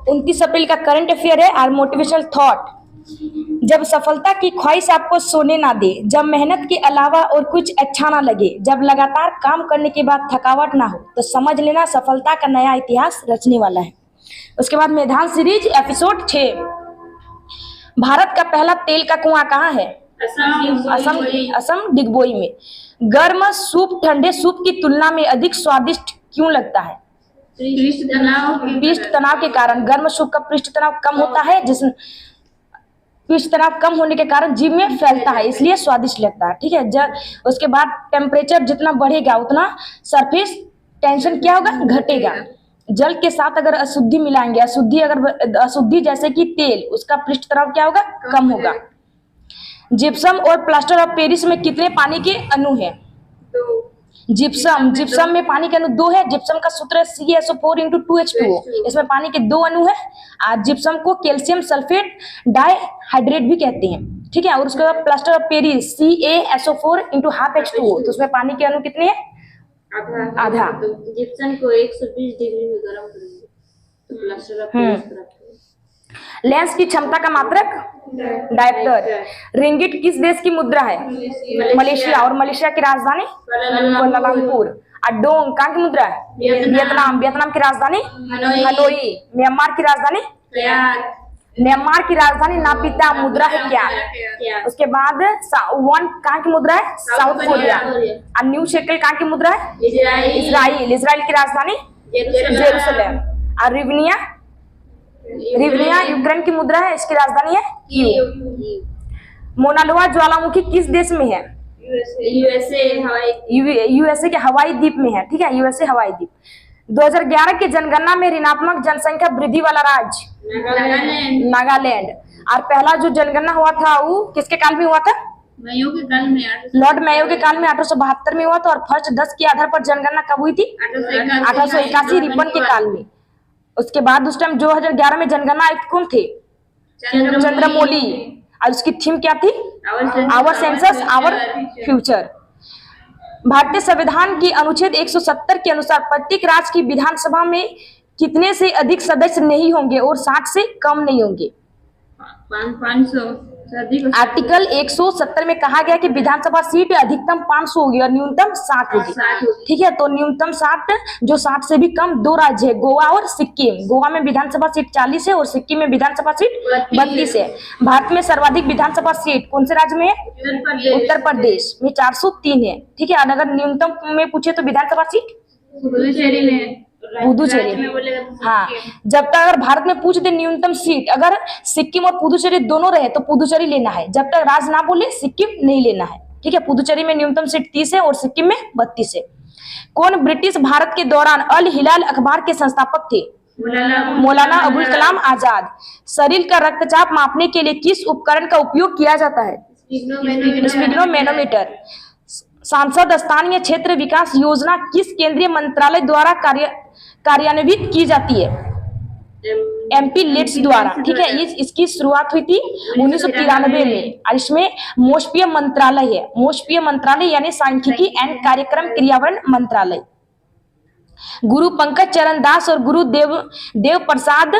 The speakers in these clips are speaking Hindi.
29 अप्रैल का करंट अफेयर है और मोटिवेशनल थॉट। जब सफलता की ख्वाहिश आपको सोने ना दे, जब मेहनत के अलावा और कुछ अच्छा ना लगे, जब लगातार काम करने के बाद थकावट ना हो, तो समझ लेना सफलता का नया इतिहास रचने वाला है। उसके बाद मैदान सीरीज एपिसोड 6। भारत का पहला तेल का कुआं कहाँ है? असम डिगबोई में। गर्म सूप ठंडे सूप की तुलना में अधिक स्वादिष्ट क्यों लगता है? पृष्ठ तनाव के कारण। गर्म सूप का पृष्ठ तनाव कम होता है, पृष्ठ तनाव कम होने के कारण जीभ में फैलता है, इसलिए स्वादिष्ट लगता है। ठीक है। उसके बाद टेम्परेचर जितना बढ़ेगा उतना सरफेस टेंशन क्या होगा? घटेगा। जल के साथ अगर अशुद्धि मिलाएंगे, अशुद्धि जैसे कि तेल, उसका पृष्ठ तनाव क्या होगा? कम होगा। जिप्सम और प्लास्टर ऑफ पेरिस में कितने पानी के अणु हैं? जिप्सम में पानी के अणु 2 है। जिप्सम का सूत्र है CaSO4 × 2H2O। इसमें पानी के 2 अणु है। और जिप्सम को कैल्शियम सल्फेट डाइहाइड्रेट भी कहते हैं। ठीक है। और उसके बाद plaster of Paris CaSO4 × 1/2H2O। तो उसमें पानी के अणु कितने हैं? आधा। जिप्सम को 120 डिग्री में गर्म करेंगे तो प्लास्टर ऑफ पेरिस। लेंस की क्षमता का मात्रक डायप्टर। रिंगिट किस देश की मुद्रा है? मलेशिया। और मलेशिया की राजधानी कुआलालंपुर। और डोंग कहाँ की मुद्रा है? वियतनाम। वियतनाम की राजधानी हनोई। म्यांमार की राजधानी नापिता। मुद्रा है क्या? उसके बाद वन कहाँ की मुद्रा है? South Korea. और न्यू शेकल कहाँ की मुद्रा है? इजराइल। इजराइल की राजधानी जेरूसलम। और रिवनिया यूक्रेन की मुद्रा है, इसकी राजधानी है कीव। मोना लोआ ज्वालामुखी किस देश में है? यूएसए के हवाई द्वीप में है। ठीक है। यूएसए हवाई द्वीप। 2011 की जनगणना में ऋणात्मक जनसंख्या वृद्धि वाला राज्य नागालैंड। और पहला जो जनगणना हुआ था वो किसके काल में हुआ था? लॉर्ड मेयो के काल में 1872 में हुआ था। और फर्स्ट 10 के आधार पर जनगणना कब हुई थी? 1881 रिपन के काल में। उसके बाद उस टाइम 2011 में जनगणना आयुक्त कौन थे? चंद्रमौली। और उसकी थीम क्या थी? Our census our future. भारतीय संविधान की अनुच्छेद 170 के अनुसार प्रत्येक राज्य की विधानसभा में कितने से अधिक सदस्य नहीं होंगे और 60 से कम नहीं होंगे? 500। आर्टिकल 170 में कहा गया कि विधानसभा सीट अधिकतम 500 होगी और न्यूनतम 60 होगी। ठीक है। तो न्यूनतम 60, जो 60 से भी कम 2 राज्य है, गोवा और सिक्किम। गोवा में विधानसभा सीट 40 है और सिक्किम में विधानसभा सीट 32 है। भारत में सर्वाधिक विधानसभा सीट कौन से राज्य में है? उत्तर प्रदेश में 403 है। ठीक है। और अगर न्यूनतम में पूछे तो विधानसभा सीट पुदुचेरी में। हाँ। जब तक अगर भारत में पूछ दे न्यूनतम सीट, अगर सिक्किम और पुदुचेरी दोनों रहे तो पुदुचेरी लेना है। जब तक राज्य ना बोले सिक्किम नहीं लेना है। ठीक है। पुदुचेरी में न्यूनतम सीट 30 है और सिक्किम में 32 है। कौन ब्रिटिश भारत के दौरान अल हिलाल अखबार के संस्थापक थे? मौलाना अबुल कलाम आजाद। शरीर का रक्तचाप मापने के लिए किस उपकरण का उपयोग किया जाता है? स्पिग्नोमेनोमीटर। सांसद स्थानीय क्षेत्र विकास योजना किस केंद्रीय मंत्रालय द्वारा कार्यान्वित की जाती है? MP लिट्स द्वारा। ठीक है। इसकी शुरुआत हुई थी 1993 में। और इसमें मोस्पीय मंत्रालय है। मोस्पीय मंत्रालय यानी सांख्यिकी एंड कार्यक्रम क्रियान्वयन मंत्रालय। गुरु पंकज चरण दास और गुरु देव प्रसाद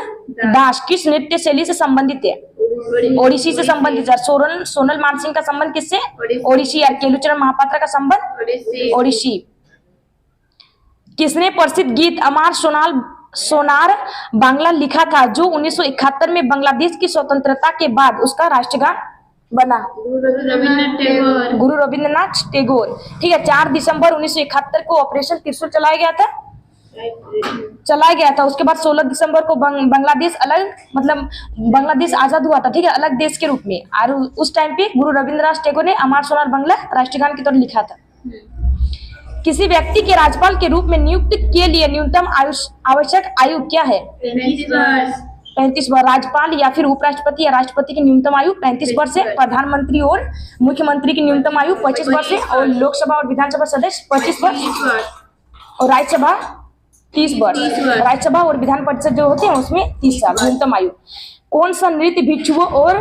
दास किस नृत्य शैली से संबंधित है? ओडिसी से संबंधित है। सोनल मानसिंह का संबंध किससे? ओडिसी। और केलुचरण महापात्रा का संबंध ओडिसी। किसने प्रसिद्ध गीत अमर सोनार बांग्ला लिखा था, जो 1971 में बांग्लादेश की स्वतंत्रता के बाद उसका राष्ट्रगान बना? गुरु रविंद्रनाथ टैगोर। ठीक है। 4 दिसंबर 1971 को ऑपरेशन त्रिशूल चलाया गया था। उसके बाद 16 दिसंबर को बांग्लादेश बांग्लादेश आजाद हुआ था। ठीक है। अलग देश के रूप में। और उस टाइम पे गुरु रविंद्रनाथ टैगोर ने अमर सोनार बांग्ला राष्ट्रगान की तरह लिखा था। किसी व्यक्ति के राज्यपाल के रूप में नियुक्ति के लिए न्यूनतम आवश्यक आयु क्या है? 35 वर्ष। राज्यपाल या फिर उपराष्ट्रपति या राष्ट्रपति की न्यूनतम आयु 35 वर्ष है। प्रधानमंत्री और मुख्यमंत्री की न्यूनतम आयु 25 वर्ष है। और लोकसभा और विधानसभा सदस्य 25 वर्ष और राज्यसभा 30 वर्ष। राज्यसभा और विधान परिषद जो होते हैं उसमें 30 साल न्यूनतम आयु। कौन सा नृत्य भिक्षुओं और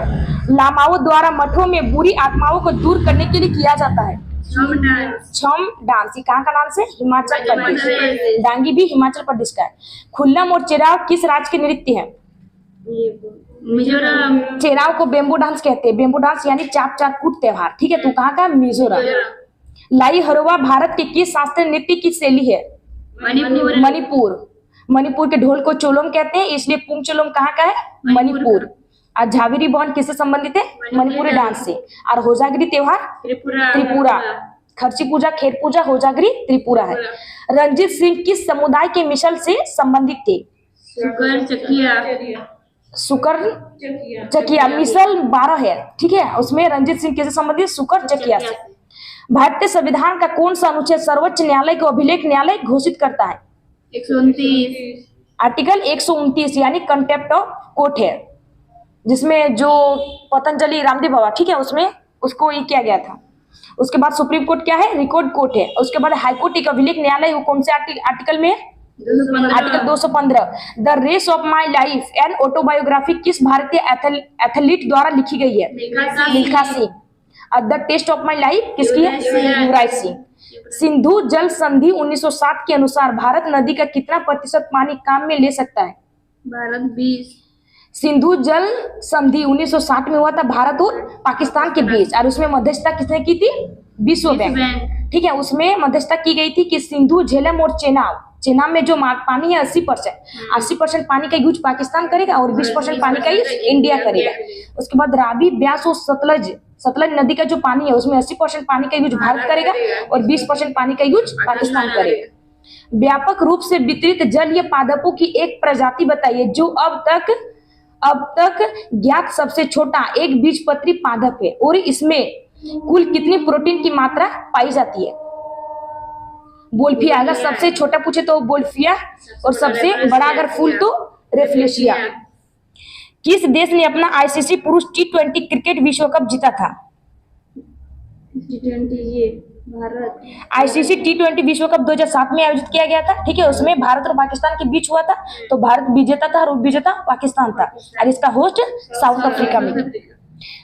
लामाओं द्वारा मठों में बुरी आत्माओं को दूर करने के लिए किया जाता है? छम डांस। कहाँ का डांस है? हिमाचल प्रदेश। डांगी भी हिमाचल प्रदेश का है। खुल्लम और चिराग किस राज्य के नृत्य है? ये मिजोरम। चेनाव को बेम्बू डांस कहते हैं। बेम्बू डांस यानी चाप चाप कूट त्योहार। ठीक है, तो कहाँ का? मिजोरम। लाई हरवा भारत के किस शास्त्रीय नृत्य की शैली है? मणिपुर। मणिपुर। मणिपुर के ढोल को चोलोम कहते हैं, इसलिए पुंगचोलोम कहाँ का है? मणिपुर। और झावेरी बॉन्ड किससे संबंधित है? मणिपुरी डांस से। और होजागिरी त्योहार? त्रिपुरा। त्रिपुरा। खर्ची पूजा, खेत पूजा, होजागिरी त्रिपुरा है। रंजीत सिंह किस समुदाय के मिसल से संबंधित थे? सुकर चकिया। सुकर चकिया मिसल 12 है। ठीक है, उसमें रंजीत सिंह किससे संबंधित? सुकर चकिया से। भारतीय संविधान का कौन सा अनुच्छेद सर्वोच्च न्यायालय को अभिलेख न्यायालय घोषित करता है? 129। आर्टिकल 129 यानी कंटेम्प्ट ऑफ कोर्ट है, जिसमें जो पतंजलि रामदेव बाबा, ठीक है, उसमें उसको ये किया गया था। उसके बाद सुप्रीम कोर्ट क्या है? रिकॉर्ड कोर्ट है। उसके बाद हाईकोर्ट एक अभिलेख न्यायालय, वो कौन से आर्टिकल में है? Article 215। The race of my life and autobiography किस भारतीय एथलीट द्वारा लिखी गई है? Milkha Singh. The test of my life किसकी है? युवराज सिंह। सिंधु जल संधि 1960 के अनुसार भारत नदी का कितना प्रतिशत पानी काम में ले सकता है? भारत 20। सिंधु जल संधि 1960 में हुआ था भारत और पाकिस्तान के बीच, और उसमें मध्यस्थता किसने की थी? विश्व बैंक। ठीक है, उसमें मध्यस्थता की गई थी कि सिंधु, झेलम और चेनाब में जो पानी है 80% पानी का यूज पाकिस्तान करेगा और 20% पानी का यूज इंडिया करेगा। उसके बाद रावी, ब्यास और सतलज नदी का जो पानी है उसमें 80% पानी का यूज भारत करेगा और 20% पानी का यूज पाकिस्तान करेगा। व्यापक रूप से वितरित जलीय पादपों की एक प्रजाति बताइए जो अब तक ज्ञात सबसे छोटा एक बीजपत्री पादप है और इसमें कुल कितनी प्रोटीन की मात्रा पाई जाती है? बोल्फिया। अगर सबसे छोटा पूछे तो बोल्फिया, और सबसे बड़ा अगर फूल तो रेफ्लेशिया। किस देश ने अपना आईसीसी पुरुष T20 क्रिकेट विश्व कप जीता था? T20 ये भारत। आईसीसी T20 विश्व कप 2007 में आयोजित किया गया था। ठीक है, उसमें भारत और पाकिस्तान के बीच हुआ था, तो भारत विजेता था और उपविजेता पाकिस्तान था, और इसका होस्ट साउथ अफ्रीका में।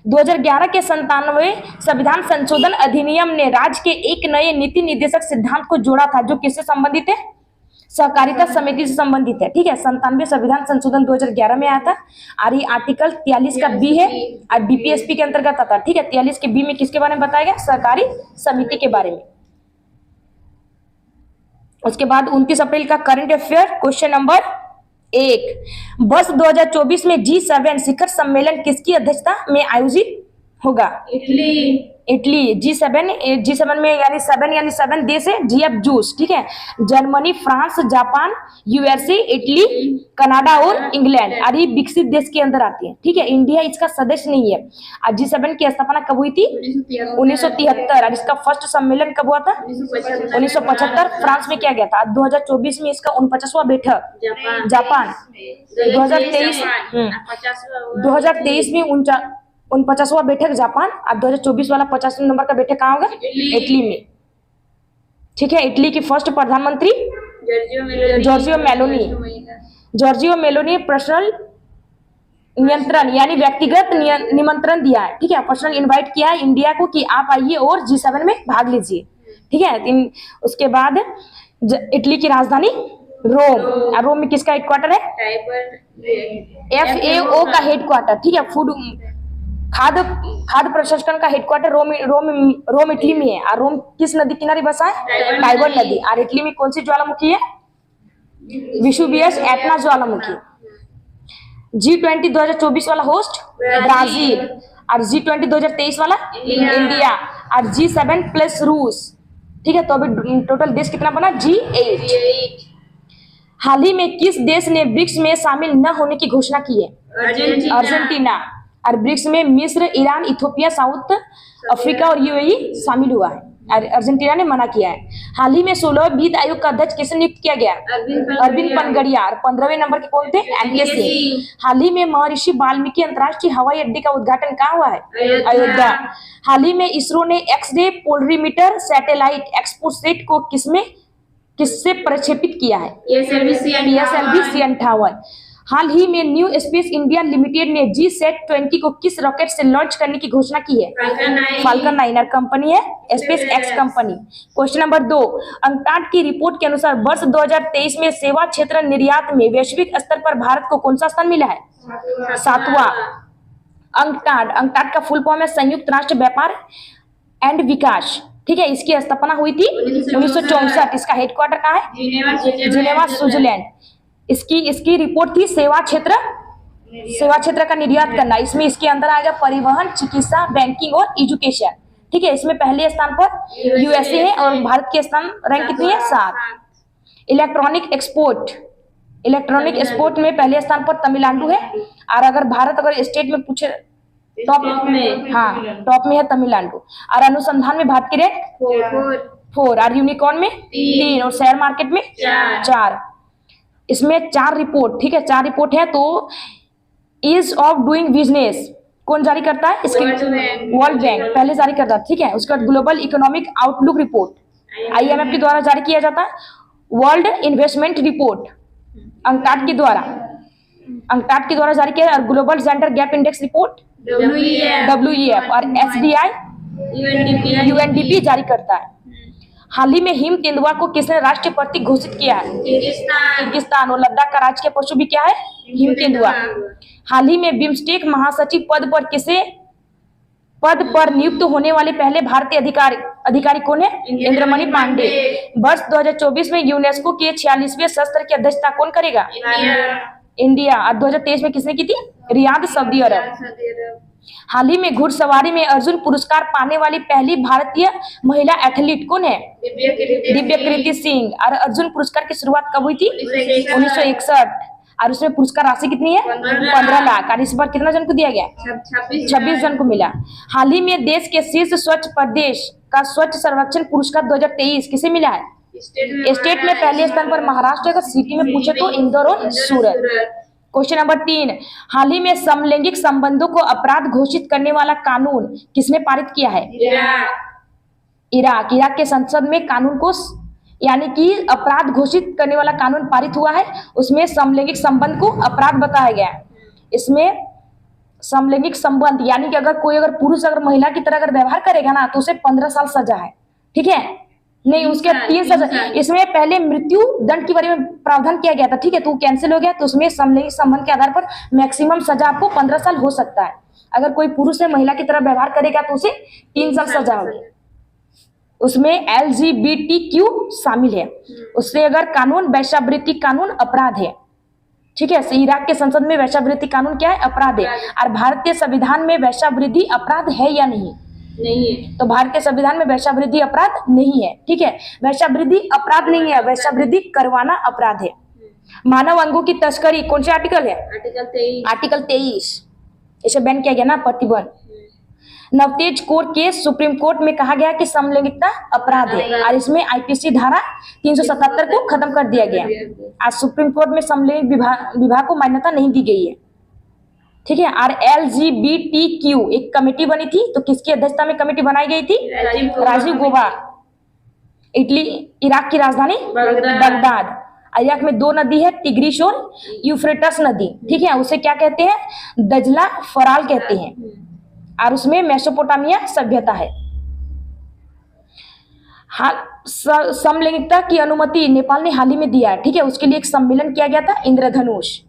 2011 के 97वें संविधान संशोधन अधिनियम ने राज्य के एक नए नीति निर्देशक सिद्धांत को जोड़ा था जो किससे संबंधित है? सहकारिता समिति से संबंधित है। ठीक है, 97 संविधान संशोधन 2011 में आया था, और ये आर्टिकल 43 का बी है और बीपीएसपी के अंतर्गत आता है। ठीक है, 43 के बी में किसके बारे में बताया गया? सहकारी समिति के बारे में। उसके बाद 29 अप्रैल का करंट अफेयर क्वेश्चन नंबर 1, वर्ष 2024 में G7 शिखर सम्मेलन किसकी अध्यक्षता में आयोजित होगा? इटली। G7 में यानी 7 देश है, जी एफ जूस। ठीक है, Germany, France, Japan, USA, Italy, Canada और इंग्लैंड, और ये विकसित देश के अंदर आती है। ठीक है, इंडिया इसका सदस्य नहीं है। और G7 की स्थापना कब हुई थी? 1973। और इसका फर्स्ट सम्मेलन कब हुआ था? 1975 फ्रांस में किया गया था। 2024 में इसका 49वां बैठक जापान। 2023 में 49वां बैठक जापान, और 2024 वाला 50वें नंबर का बैठक कहाँ होगा? इटली में। ठीक है, इटली की फर्स्ट प्रधानमंत्री जॉर्जियो मेलोनी पर्सनल नियंत्रण यानी व्यक्तिगत निमंत्रण दिया है। ठीक है, पर्सनल इनवाइट किया है इंडिया को कि आप आइए और G7 में भाग लीजिए। ठीक है, उसके बाद इटली की राजधानी रोम, और रोम में किसका हेडक्वार्टर है? FAO का हेडक्वार्टर। ठीक है, खाद्य प्रसंस्करण का हेडक्वार्टर रोम इटली में है। और रोम किस नदी किनारे बसा है? टाइबर नदी। और इटली में कौन सी ज्वालामुखी है? विशुवियस एटना ज्वालामुखी। G20 2024 वाला होस्ट ब्राजील, और G20 2023 वाला इंडिया, और G7 प्लस रूस। ठीक है, तो अभी टोटल देश कितना बना? G8। हाल ही में किस देश ने ब्रिक्स में शामिल न होने की घोषणा की है? अर्जेंटीना। और ब्रिक्स में मिस्र, ईरान, इथियोपिया, साउथ अफ्रीका और यूएई शामिल हुआ है, और अर्जेंटीना ने मना किया है। हाल ही में 16वें वित्त आयोग का अध्यक्ष किसे नियुक्त किया गया? अरविंद पनगड़िया। और 15वें नंबर के कौन थे? एनके सिंह। हाल ही में महर्षि वाल्मीकि अंतर्राष्ट्रीय हवाई अड्डे का उद्घाटन कहाँ हुआ है? अयोध्या। हाल ही में इसरो ने एक्स-रे पोलरीमीटर सैटेलाइट एक्सपोसेट को किससे प्रक्षेपित किया है? PSLV C58। हाल ही में न्यू स्पेस इंडिया लिमिटेड ने GSAT-20 को किस रॉकेट से लॉन्च करने की घोषणा की है? फाल्कन 9 और कंपनी है space x company. Question number 2, UNCTAD की रिपोर्ट के अनुसार वर्ष 2023 में सेवा क्षेत्र निर्यात में वैश्विक स्तर पर भारत को कौन सा स्थान मिला है? 7वां। अंकटाड का फुल फॉर्म है संयुक्त राष्ट्र व्यापार एंड विकास। ठीक है, इसकी स्थापना हुई थी 1964। इसका हेडक्वार्टर कहाँ है? Geneva, Switzerland. इसकी रिपोर्ट थी सेवा क्षेत्र का निर्यात करना। इसमें इसके अंदर आ गया परिवहन, चिकित्सा, बैंकिंग और एजुकेशन। ठीक है, इसमें पहले स्थान पर यूएसए है और भारत के स्थान रैंक कितनी है? 7। इलेक्ट्रॉनिक एक्सपोर्ट में पहले स्थान पर तमिलनाडु है। और अगर भारत स्टेट में पूछे टॉप में है तमिलनाडु। और अनुसंधान में भारत की रैंक 4 और यूनिकॉर्न में 3 और शेयर मार्केट में 4। इसमें 4 रिपोर्ट, ठीक है, 4 रिपोर्ट है। तो ईज ऑफ डूइंग बिजनेस कौन जारी करता है? इसके वर्ल्ड बैंक पहले जारी करता है। ठीक है, उसके बाद global economic outlook report IMF के द्वारा जारी किया जाता है। वर्ल्ड इन्वेस्टमेंट रिपोर्ट अंकटाड के द्वारा जारी किया है। और global gender gap index report WEF और SDI UNDP जारी करता है। हाल ही में हिम तेंदुआ को किसने राष्ट्रीय प्रतीक घोषित किया है? किर्गिस्तान। और लद्दाख का राज्य के पशु भी क्या है? हिम तेंदुआ। हाल ही में बिम्स्टेक महासचिव पद पर नियुक्त होने वाले पहले भारतीय अधिकारी कौन है? इंद्रमणि पांडे। वर्ष 2024 में यूनेस्को के 46वें सत्र की अध्यक्षता कौन करेगा? इंडिया। और 2023 में किसने की थी? रियाद, सऊदी अरब। हाल ही में घुड़सवारी में अर्जुन पुरस्कार पाने वाली पहली भारतीय महिला एथलीट कौन है? दिव्या कृति सिंह। और अर्जुन पुरस्कार की शुरुआत कब हुई थी? 1961। और उसमें पुरस्कार राशि कितनी है? 15 लाख। और इस बार कितना जन को दिया गया? 26 जन को मिला। हाल ही में देश के शीर्ष स्वच्छ प्रदेश का स्वच्छ सर्वेक्षण पुरस्कार 2023 किसे मिला है? स्टेट में पहले स्थान पर महाराष्ट्र। अगर सिटी में पूछे तो इंदौर और सूरत। क्वेश्चन नंबर 3, हाल ही में समलैंगिक संबंधों को अपराध घोषित करने वाला कानून किसने पारित किया है? इराक के संसद में कानून को यानी कि अपराध घोषित करने वाला कानून पारित हुआ है। उसमें समलैंगिक संबंध को अपराध बताया गया है। इसमें समलैंगिक संबंध यानी कि अगर पुरुष महिला की तरह व्यवहार करेगा ना तो उसे 15 साल सजा है। ठीक है, नहीं उसके 3 सजा। इसमें पहले मृत्यु दंड के बारे में प्रावधान किया गया था। ठीक है, तो कैंसिल हो गया। तो उसमें समलैंगिक संबंध के आधार पर मैक्सिमम सजा आपको 15 साल हो सकता है। अगर कोई पुरुष से महिला की तरह व्यवहार करेगा तो उसे 3 साल सजा होगी। उसमें LGBTQ शामिल है। उससे अगर कानून वैश्यावृत्ति कानून अपराध है। ठीक है, इराक के संसद में वैश्यावृत्ति कानून क्या है? अपराध है। और भारतीय संविधान में वैश्यावृत्ति अपराध है या नहीं है? तो भारतीय संविधान में वैश्यावृत्ति अपराध नहीं है। ठीक है, वैश्यावृत्ति अपराध नहीं है, वैश्यावृत्ति करवाना अपराध है। मानव अंगों की तस्करी कौन से आर्टिकल है? आर्टिकल 23। इसे बैन किया गया ना, प्रतिबंध। Navtej core case supreme court में कहा गया कि समलैंगिकता अपराध है और इसमें IPC धारा 377 को खत्म कर दिया गया। आज सुप्रीम कोर्ट में समलैंगिक विवाह को मान्यता नहीं दी गई है। ठीक है, और LGBTQ एक कमेटी बनी थी। तो किसकी अध्यक्षता में कमेटी बनाई गई थी? राजीव गौबा। इराक की राजधानी बगदाद। इराक में 2 नदी है, टिग्रिस और यूफ्रेटस नदी। ठीक है, उसे क्या कहते हैं? दजला फराल कहते हैं। और उसमें मेसोपोटामिया सभ्यता है। समलैंगिकता की अनुमति नेपाल ने हाल ही में दिया है। ठीक है, उसके लिए एक सम्मेलन किया गया था, इंद्रधनुष।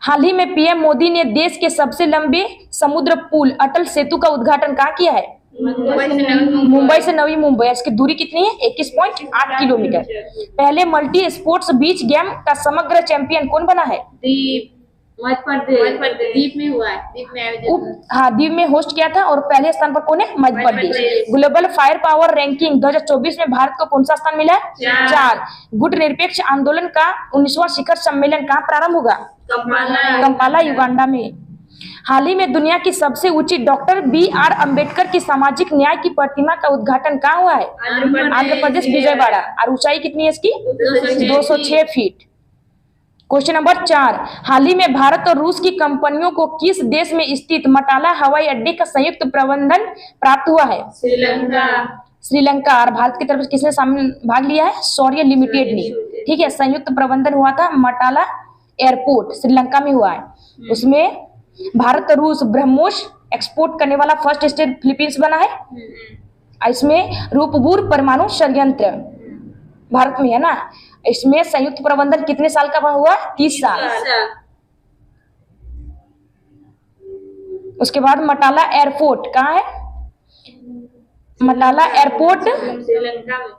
हाल ही में PM मोदी ने देश के सबसे लंबे समुद्र पुल अटल सेतु का उद्घाटन कहाँ किया है? मुंबई से नवी मुंबई। इसकी दूरी कितनी है? 21.8 किलोमीटर। पहले मल्टी स्पोर्ट्स बीच गेम का समग्र चैंपियन कौन बना है? द्वीप में हुआ है। द्वीप में होस्ट किया था। और पहले स्थान पर कौन है? Madhya Pradesh. Global fire power ranking 2024 में भारत को कौन सा स्थान मिला है? 4। गुट निरपेक्ष आंदोलन का 19वां शिखर सम्मेलन कहाँ प्रारंभ होगा? कंपाला, युगांडा में। हाल ही में दुनिया की सबसे ऊंची डॉक्टर BR अम्बेडकर की सामाजिक न्याय की प्रतिमा का उद्घाटन कहाँ हुआ है? आंध्र प्रदेश, विजयवाड़ा। और ऊंचाई कितनी है इसकी? 206 फीट। क्वेश्चन नंबर 4, हाल ही में भारत और रूस की कंपनियों को किस देश में स्थित मटाला हवाई अड्डे का संयुक्त प्रबंधन प्राप्त हुआ है? श्रीलंका। और भारत की तरफ से किसने भाग लिया है? शौर्य लिमिटेड ने। ठीक है, संयुक्त प्रबंधन हुआ था मटाला एयरपोर्ट श्रीलंका में हुआ है। उसमें भारत और रूस ब्रह्मोस एक्सपोर्ट करने वाला फर्स्ट स्टेट फिलीपींस बना है। इसमें रूपबूर परमाणु संयंत्र भारत में है ना। इसमें संयुक्त प्रबंधन कितने साल का हुआ? 30 साल। उसके बाद मटाला एयरपोर्ट कहाँ है? मटाला एयरपोर्ट श्रीलंका में।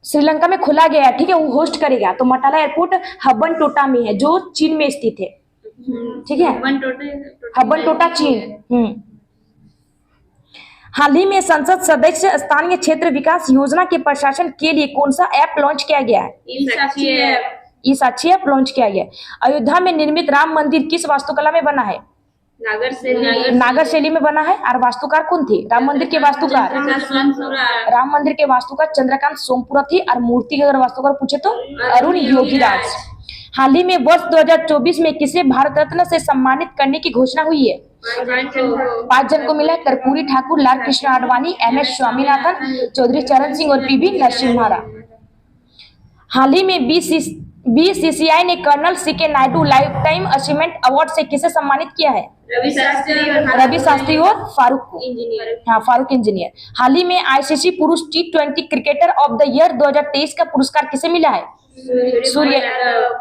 श्रीलंका में खोला गया है, ठीक है, वो होस्ट करेगा। तो मटाला एयरपोर्ट हबन टोटा में है जो चीन में स्थित है, ठीक है, हबन टोटा चीन। हाल ही में संसद सदस्य स्थानीय क्षेत्र विकास योजना के प्रशासन के लिए कौन सा ऐप लॉन्च किया गया है? ई साक्षी ऐप लॉन्च किया गया है। अयोध्या में निर्मित राम मंदिर किस वास्तुकला में बना है? नागर शैली में बना है। और वास्तुकार कौन थे? राम मंदिर के वास्तुकार चंद्रकांत सोमपुरा थे। और मूर्ति के अगर वास्तुकार पूछे तो अरुण योगीराज। हाल ही में वर्ष 2024 में किसे भारत रत्न से सम्मानित करने की घोषणा हुई है? 5 जन को मिला है। कर्पूरी ठाकुर, लाल कृष्ण आडवाणी, MS स्वामीनाथन, चौधरी चरण सिंह और PV नरसिम्हा। हाल ही में BCCI ने colonel CK Naidu life time achievement award से किसे सम्मानित किया है? रवि शास्त्री और फारूक को। हाँ, फारूक इंजीनियर। हाल ही में ICC पुरुष T20 cricketer of the year 2023 का पुरस्कार किसे मिला है?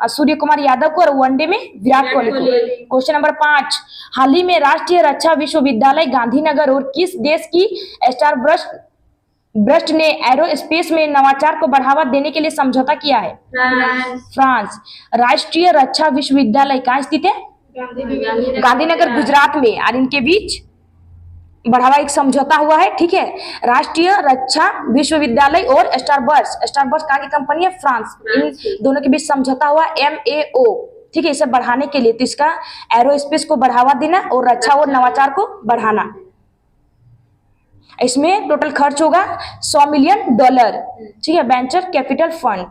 सूर्य कुमार यादव को। और वनडे में विराट कोहली को। क्वेश्चन नंबर 5, हाल ही में राष्ट्रीय रक्षा विश्वविद्यालय गांधीनगर और किस देश की स्टार ब्रस्ट ने एरोस्पेस में नवाचार को बढ़ावा देने के लिए समझौता किया है? फ्रांस। राष्ट्रीय रक्षा विश्वविद्यालय कहाँ स्थित है? गांधीनगर गुजरात में। और इनके बीच बढ़ावा एक समझौता हुआ है, ठीक है। राष्ट्रीय रक्षा विश्वविद्यालय और स्टारबर्स्ट कहाँ की कंपनी है? फ्रांस। इन दोनों के बीच समझौता हुआ MAO, ठीक है, इसे बढ़ाने के लिए। तो इसका एरोस्पेस को बढ़ावा देना और रक्षा और नवाचार को बढ़ाना। इसमें टोटल खर्च होगा $100 मिलियन, ठीक है, वेंचर कैपिटल फंड।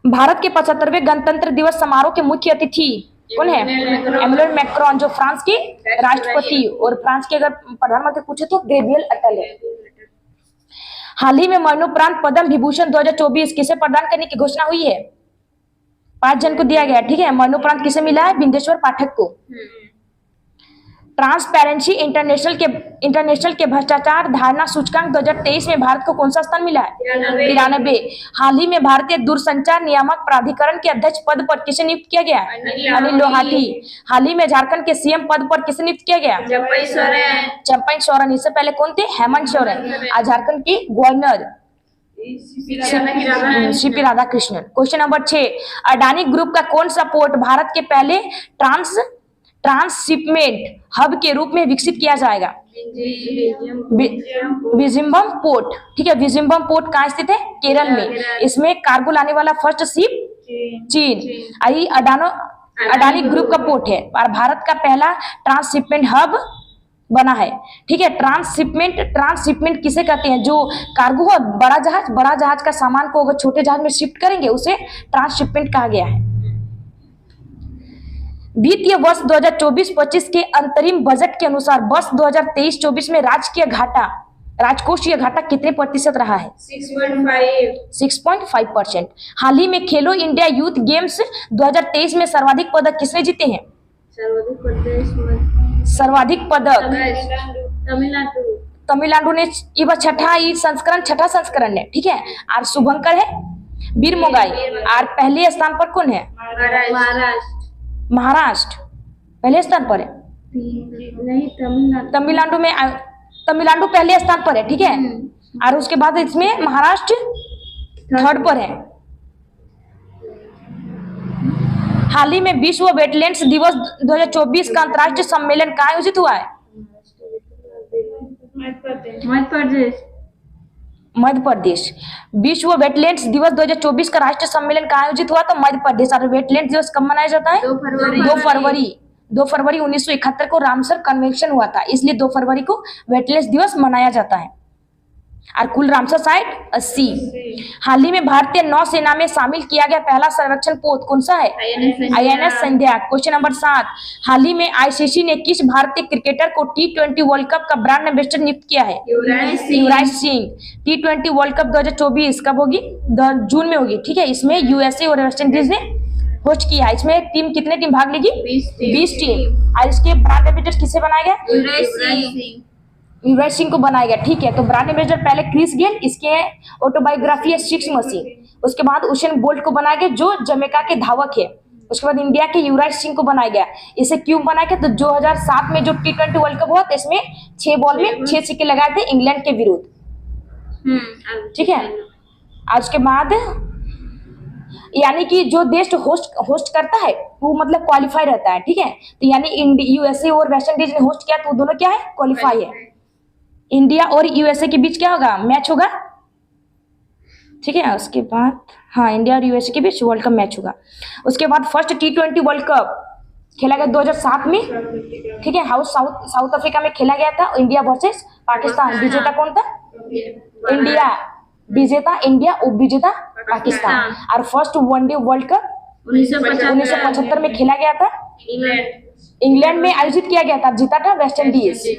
भारत के 75वें गणतंत्र दिवस समारोह के मुख्य अतिथि कौन है? एमैनुअल मैक्रोन, जो फ्रांस के राष्ट्रपति। और फ्रांस के अगर प्रधानमंत्री पूछे तो गैब्रियल अटल है। हाल ही में मरणोपरांत पद्म विभूषण 2024 किसे प्रदान करने की घोषणा हुई है? 5 जन को दिया गया, ठीक है। मरणोपरांत किसे मिला है? बिंदेश्वर पाठक को। ट्रांसपेरेंसी इंटरनेशनल के भ्रष्टाचार धारणा सूचकांक 2023 में भारत को कौन सा स्थान मिला है? 93। हाल ही में भारतीय दूरसंचार नियामक प्राधिकरण के अध्यक्ष पद पर किसे नियुक्त किया गया? अनिल लोहाटी। हाल ही में झारखंड के CM पद पर किसे नियुक्त किया गया? चंपई सोरेन। इससे पहले कौन थे? हेमंत सोरेन। आज झारखंड के governor CP Radhakrishnan. Question number 6, Adani group का कौन सा पोर्ट भारत के पहले ट्रांसशिपमेंट हब के रूप में विकसित किया जाएगा? विजिम्बम पोर्ट, ठीक है। विजिम्बम पोर्ट कहाँ स्थित है? केरल में। इसमें कार्गो लाने वाला फर्स्ट शिप चीन। यही अडानी ग्रुप का पोर्ट है। और भारत का पहला ट्रांसशिपमेंट हब बना है, ठीक है। ट्रांसशिपमेंट किसे कहते हैं? जो कार्गो हो, बड़ा जहाज का सामान को अगर छोटे जहाज में शिफ्ट करेंगे उसे ट्रांसशिपमेंट कहा गया है। वित्तीय वर्ष 2024-25 के अंतरिम बजट के अनुसार वर्ष 2023-24 में राजकोषीय घाटा कितने प्रतिशत रहा है? 6.5%। हाल ही में खेलो इंडिया यूथ गेम्स 2023 में सर्वाधिक पदक किसने जीते हैं? सर्वाधिक पदक तमिलनाडु ने। छठा संस्करण है, ठीक है। और शुभंकर है वीर मोगाई। और पहले स्थान पर कौन है? महाराष्ट्र पहले स्थान पर है। तमिलनाडु पहले स्थान पर है, ठीक है। और उसके बाद इसमें महाराष्ट्र थर्ड पर है। हाल ही में विश्व वेटलैंड्स दिवस 2024 का अंतर्राष्ट्रीय सम्मेलन कहाँ आयोजित हुआ है? मध्य प्रदेश। विश्व वेटलैंड्स दिवस 2024 का राष्ट्रीय सम्मेलन कहाँ आयोजित हुआ? तो मध्य प्रदेश। और वेटलैंड दिवस कब मनाया जाता है? 2 फरवरी 1971 को रामसर कन्वेंशन हुआ था, इसलिए 2 फरवरी को वेटलैंड्स दिवस मनाया जाता है। और कुल रामसर साइट 80। हाल ही में भारतीय नौसेना में शामिल किया गया पहला सर्वेक्षण पोत कौन सा है? INS संध्या। क्वेश्चन नंबर 7, हाल ही में ICC ने किस भारतीय क्रिकेटर को T20 वर्ल्ड कप का ब्रांड एम्बेसडर नियुक्त किया है? Yuvraj Singh. T20 world cup 2024 कब होगी? जून में होगी, ठीक है। इसमें USA और वेस्ट इंडीज ने होस्ट किया है। इसमें टीम कितने टीम भाग लेगी? 20 टीम। टीम। और इसके ब्रांड एम्बेसडर किसे बनाया गया? युवराज सिंह। युवराज सिंह को बनाया गया। ठीक है, तो ब्रांड एम्बेसडर पहले क्रिस गेल, इसके ऑटोबायोग्राफी है 6 मशीन। उसके बाद उसेन बोल्ट को बनाया गया जो जमैका के धावक है। उसके बाद इंडिया के युवराज सिंह को बनाया गया। इसे क्यों बनाया गया? तो 2007 में जो T20 वर्ल्ड कप हुआ था इसमें 6 बॉल में 6 छक्के लगाए थे इंग्लैंड के विरुद्ध। ठीक है, आज के बाद यानी कि जो देश होस्ट करता है वो मतलब क्वालिफाई रहता है। ठीक है, तो यानी यूएसए और वेस्ट इंडीज ने होस्ट किया तो दोनों क्या है? क्वालिफाई है। इंडिया और यूएसए के बीच क्या होगा? मैच होगा। ठीक है, उसके बाद हाँ, इंडिया और यूएसए के बीच वर्ल्ड कप मैच होगा। उसके बाद फर्स्ट T20 वर्ल्ड कप खेला गया 2007 में। ठीक है, साउथ अफ्रीका में खेला गया था, इंडिया वर्सेस पाकिस्तान। विजेता कौन था? इंडिया। विजेता इंडिया, उप विजेता पाकिस्तान। और फर्स्ट वनडे वर्ल्ड कप 1975 में खेला गया था, इंग्लैंड में आयोजित किया गया था। जीता था वेस्ट इंडीज।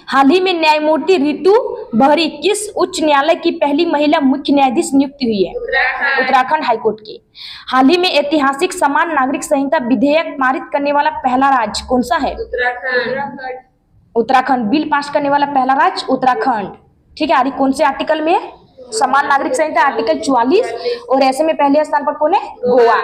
हाल ही में न्यायमूर्ति रितु बहरी किस उच्च न्यायालय की पहली महिला मुख्य न्यायाधीश नियुक्त हुई है? उत्तराखंड हाईकोर्ट की। हाल ही में ऐतिहासिक समान नागरिक संहिता विधेयक पारित करने वाला पहला राज्य कौन सा है? उत्तराखंड। बिल पास करने वाला पहला राज्य उत्तराखंड। ठीक है, कौन से आर्टिकल में है? समान नागरिक संहिता आर्टिकल 44। और ऐसे में पहले स्थान पर कौन है? गोवा।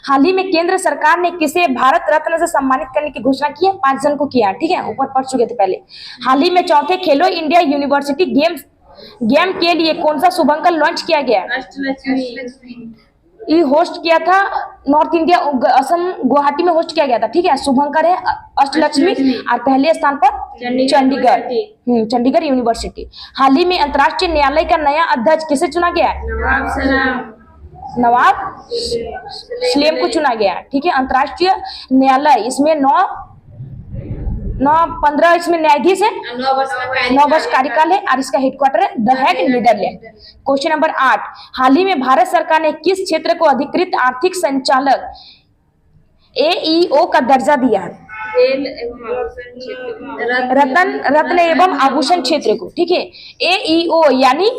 हाल ही में केंद्र सरकार ने किसे भारत रत्न से सम्मानित करने की घोषणा की है? 5 जन को किया। ठीक है, ऊपर पढ़ चुके थे पहले। हाल ही में चौथे खेलो इंडिया यूनिवर्सिटी गेम के लिए कौन सा शुभंकर लॉन्च किया गया? ये होस्ट किया था नॉर्थ इंडिया, असम गुवाहाटी में होस्ट किया गया था। ठीक है, शुभंकर है अष्टलक्ष्मी। और पहले स्थान पर चंडीगढ़ यूनिवर्सिटी। हाल ही में अंतर्राष्ट्रीय न्यायालय का नया अध्यक्ष किसे चुना गया? नवाब सलेम को चुना गया। ठीक है, अंतर्राष्ट्रीय न्यायालय इसमें 15 इसमें न्यायाधीश है, 9 वर्ष कार्यकाल है। और इसका हेडक्वार्टर है the Hague, Netherlands. Question number 8, हाल ही में भारत सरकार ने किस क्षेत्र को अधिकृत आर्थिक संचालक AEO का दर्जा दिया है? रत्न एवं आभूषण क्षेत्र को। ठीक है, AEO यानी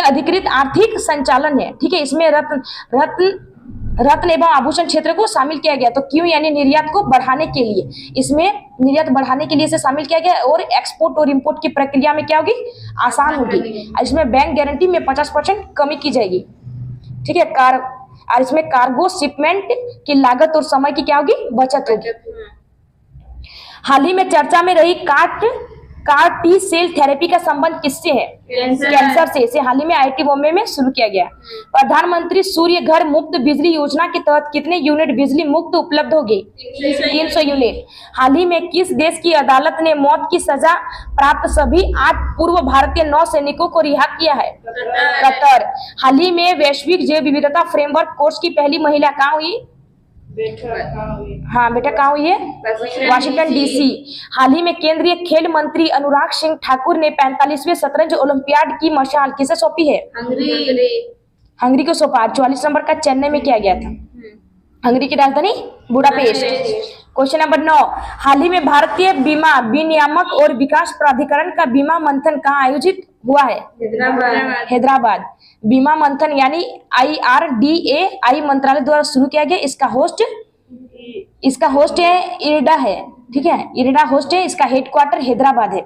अधिकृत आर्थिक संचालन है। ठीक है, इसमें रत्न एवं आभूषण क्षेत्र को शामिल किया गया। तो क्यों? यानी निर्यात को बढ़ाने के लिए, इसमें निर्यात बढ़ाने के लिए इसे शामिल किया गया। और एक्सपोर्ट और इंपोर्ट की प्रक्रिया में क्या होगी? आसान होगी। इसमें बैंक गारंटी में 50% कमी की जाएगी। ठीक है, और इसमें कार्गो शिपमेंट की लागत और समय की क्या होगी? बचत होगी। हाल ही में चर्चा में रही कार टी सेल थेरेपी का संबंध किससे है? कैंसर से। इसे हाल ही में IIT बॉम्बे में शुरू किया गया। प्रधानमंत्री सूर्य घर मुफ्त बिजली योजना के तहत कितने यूनिट बिजली मुफ्त उपलब्ध होगी? 300 यूनिट। हाल ही में किस देश की अदालत ने मौत की सजा प्राप्त सभी 8 पूर्व भारतीय नौ सैनिकों को रिहा किया है? कतर। हाल ही में वैश्विक जैव विविधता फ्रेमवर्क कोर्स की पहली महिला कहाँ हुई? हाँ बेटा, कहाँ हुई है? Washington DC। हाल ही में केंद्रीय खेल मंत्री अनुराग सिंह ठाकुर ने 45वें शतरंज ओलंपियाड की मशाल किसे सौंपी है? हंगरी को सौंपा। 44 नंबर का चेन्नई में किया गया था। हंगरी की राजधानी बुडापेस्ट। क्वेश्चन नंबर 9, हाल ही में भारतीय बीमा विनियामक और विकास प्राधिकरण का बीमा मंथन कहाँ आयोजित हुआ है? हैदराबाद। बीमा मंथन यानी IRDAI मंत्रालय द्वारा शुरू किया गया। इसका होस्ट है इरडा है। ठीक है, इरडा होस्ट है। इसका हेडक्वार्टर हैदराबाद है।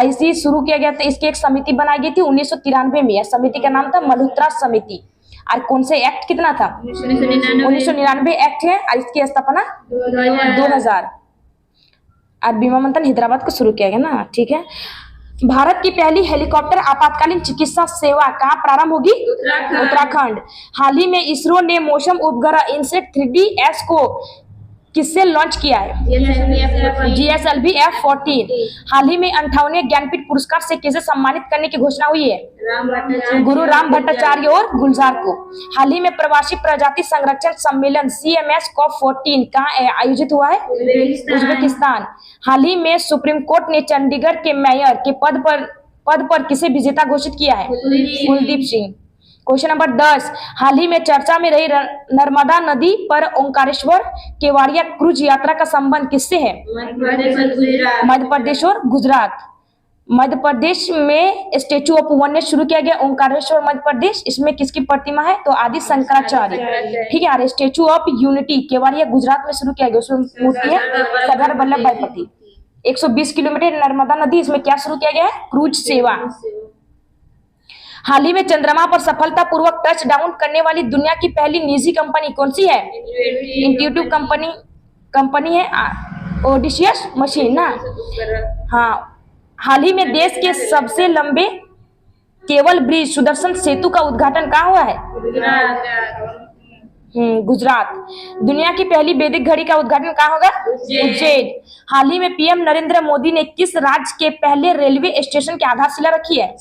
IC शुरू किया गया था। इसकी एक समिति बनाई गई थी 1993 में। समिति का नाम था मल्होत्रा समिति। और कौन से एक्ट कितना था? 1999 एक्ट है। और इसकी स्थापना 2000। और बीमा मंथन हैदराबाद को शुरू किया गया ना। ठीक है, भारत की पहली हेलीकॉप्टर आपातकालीन चिकित्सा सेवा कहाँ प्रारंभ होगी? उत्तराखंड। हाल ही में इसरो ने मौसम उपग्रह इनसेट 3DS को किससे लॉन्च किया है? GSLV F-14। हाल ही में 58वें ज्ञानपीठ पुरस्कार से किसे सम्मानित करने की घोषणा हुई है? गुरु राम भट्टाचार्य और गुलजार को। हाल ही में प्रवासी प्रजाति संरक्षण सम्मेलन CMS COP14 कहाँ आयोजित हुआ है? उज्बेकिस्तान। हाल ही में सुप्रीम कोर्ट ने चंडीगढ़ के मेयर के पद पर किसे विजेता घोषित किया है? कुलदीप सिंह। क्वेश्चन नंबर 10, हाल ही में चर्चा में रही नर्मदा नदी पर ओंकारेश्वर केवड़िया क्रूज यात्रा का संबंध किससे है? मध्य प्रदेश और गुजरात। मध्य प्रदेश में स्टेचू ऑफ वननेस शुरू किया गया ओंकारेश्वर मध्य प्रदेश। इसमें किसकी प्रतिमा है? तो आदि शंकराचार्य। ठीक है। और statue of unity Kevadia Gujarat में शुरू किया गया, उसमें मूर्ति है सरदार वल्लभ भाई पटेल। 120 किलोमीटर नर्मदा नदी, इसमें क्या शुरू किया गया है? क्रूज सेवा। हाल ही में चंद्रमा पर सफलतापूर्वक टच डाउन करने वाली दुनिया की पहली निजी कंपनी कौन सी है? इंट्यूटिव कंपनी है। ओडिशियस मशीन ना। हाँ। हाल ही में देश के सबसे लंबे केबल ब्रिज सुदर्शन सेतु का उद्घाटन कहाँ हुआ है? गुजरात। दुनिया की पहली वैदिक घड़ी का उद्घाटन कहाँ होगा? उज्जैन। हाल ही में पीएम नरेंद्र मोदी ने किस राज्य के पहले रेलवे स्टेशन की आधारशिला रखी है?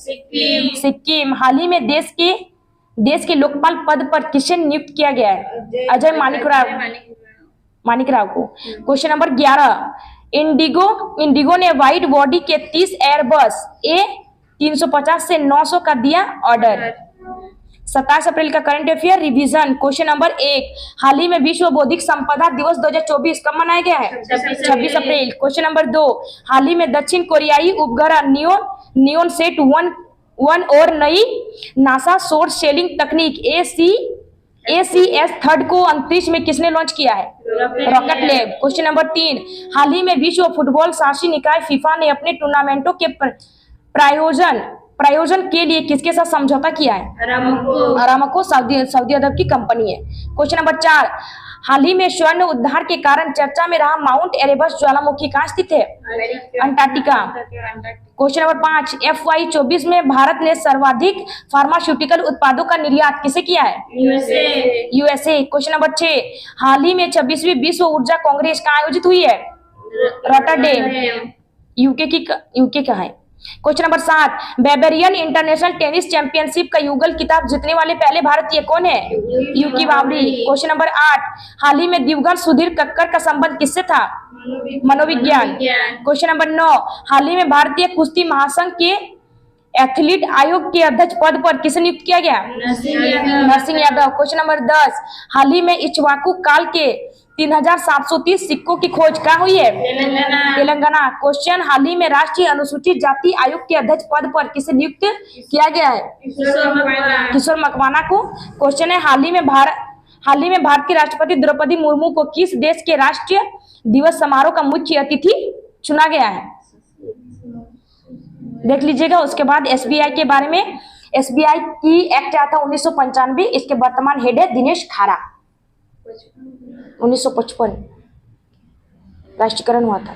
सिक्किम। हाल ही में देश के लोकपाल पद पर किसे नियुक्त किया गया है? अजय मानिक राव को। क्वेश्चन नंबर 11, इंडिगो ने वाइड बॉडी के 30 एयरबस A350 से 900 का दिया ऑर्डर। 27 अप्रैल का current affair revision. Question number 1, हाल ही में विश्व बौद्धिक संपदा दिवस 2024 कब मनाया गया है? 26 अप्रैल। क्वेश्चन नंबर 2, हाल ही में दक्षिण कोरियाई उपग्रह नियोन सेट 1 और नई नासा सोर्स सेलिंग तकनीक ACS 3 को अंतरिक्ष में किसने लॉन्च किया है? Rocket lab. क्वेश्चन नंबर 3, हाल ही में विश्व फुटबॉल शासी निकाय फीफा ने अपने टूर्नामेंटों के प्रायोजन के लिए किसके साथ समझौता किया है? अरामको सऊदी अरब की कंपनी है। क्वेश्चन नंबर 4, हाल ही में स्वर्ण उद्धार के कारण चर्चा में रहा माउंट एरेबस ज्वालामुखी कहाँ स्थित है? अंटार्कटिका। क्वेश्चन नंबर 5, FY24 में भारत ने सर्वाधिक फार्मास्यूटिकल उत्पादों का निर्यात किसे किया है? USA। क्वेश्चन नंबर 6, हाल ही में 26वीं विश्व ऊर्जा कांग्रेस कहाँ आयोजित हुई है? रॉटरडेम। यूके का है। Question number 7, Bavarian international tennis championship का युगल खिताब जीतने वाले पहले भारतीय कौन है? यूकी बावरी। क्वेश्चन नंबर 8, हाल ही में दिवंगत सुधीर कक्कर का संबंध किससे था? मनोविज्ञान। क्वेश्चन नंबर 9, हाल ही में भारतीय कुश्ती महासंघ के एथलीट आयोग के अध्यक्ष पद पर किसे नियुक्त किया गया? नरसिंह यादव। क्वेश्चन नंबर 10, हाल ही में इक्ष्वाकु काल के 3730 सिक्कों की खोज कहाँ हुई है? तेलंगाना। क्वेश्चन, हाल ही में राष्ट्रीय अनुसूचित जाति आयोग के अध्यक्ष पद पर किसे नियुक्त किया गया है? किशोर मकवाना को। क्वेश्चन है, हाल ही में भारत के राष्ट्रपति द्रौपदी मुर्मू को किस देश के राष्ट्रीय दिवस समारोह का मुख्य अतिथि चुना गया है? देख लीजिएगा। उसके बाद SBI के बारे में, SBI की एक्ट आया था 1995, इसके वर्तमान हेड है दिनेश खारा। 1955 राष्ट्रीयकरण हुआ था।